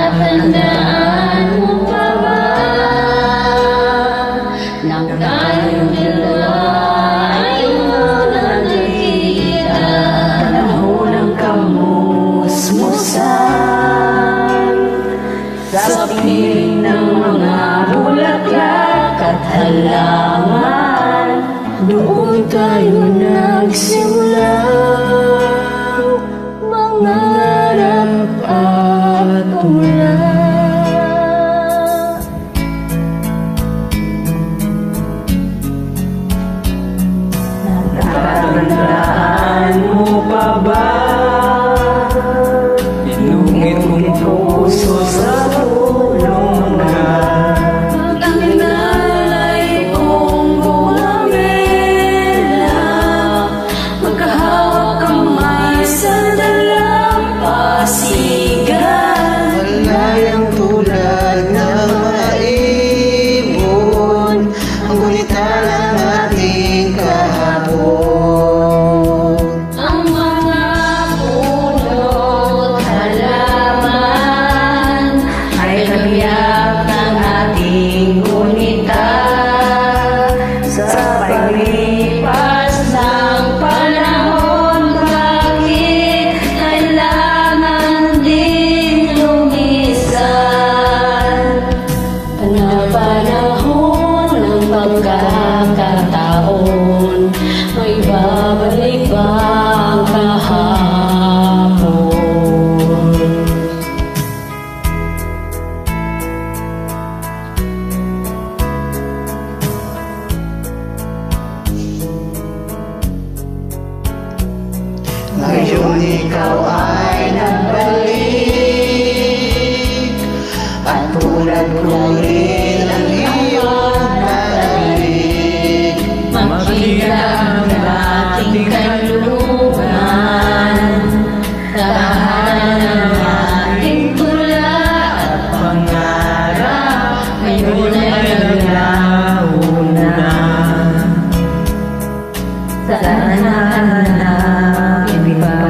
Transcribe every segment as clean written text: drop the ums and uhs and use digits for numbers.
Natatandaan mo pa ba nang tayong dalawa ay unang nagkita? Panahon ng kamusmusan sa piling ng mga bulaklak at halaman, doon tayo nagsimula mangarap at umulad. Natatandaan mo pa ba inungit kong puso sa pulong ka? Ang inalay kong buwamela, magkahawak kamay sa dalampasigan. Malayang tulad na maibon, ang gunita ng ating kahapon. Ang mga puno't halaman Ay kabiyak ng ating gunita sa paglipas ng panahon. Bakit kailangan din lumisan? Panahon ng pagkakataon, may babalik ba ang kahapon? Ngayon ikaw ay nagbalik, at tulad ko rin ang iyong narinig. Makita ang ating kalooban, tahanan ng ating tula at pangarap, ngayon ay naglauna. Sana hanapin pa.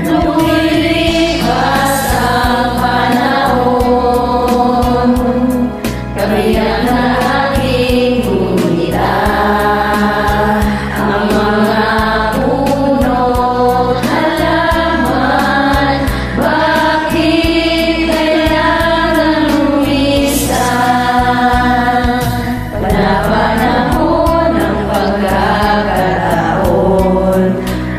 Lumilipas ang panahon, kabiyak na aking gunita. Ang mga puno't halaman, bakit kailangan lumisan? Panahon ng pagkakataon,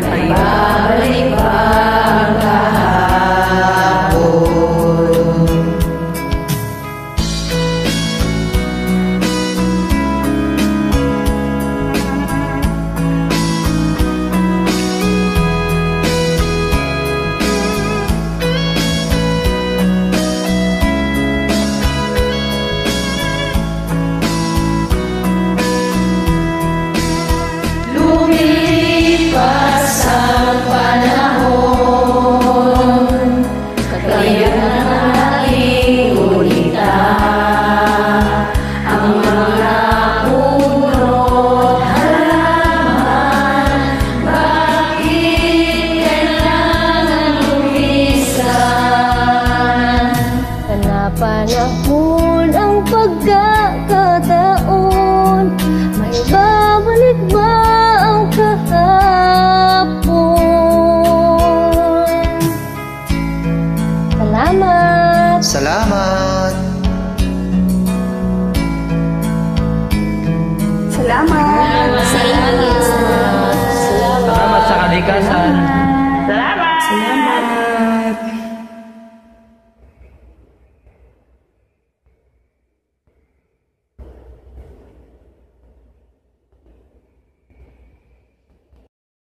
may babalik ba ang kahapon? Lumipas ang panahon, kagaya ng aking gunita. Ang mga puno't halaman, bakit kailangan lumisan? Panapanahon ang pagkakataon, may babalik ba ang kahapon? Salamat! Salamat! Salamat! Salamat! Salamat sa kalikasan.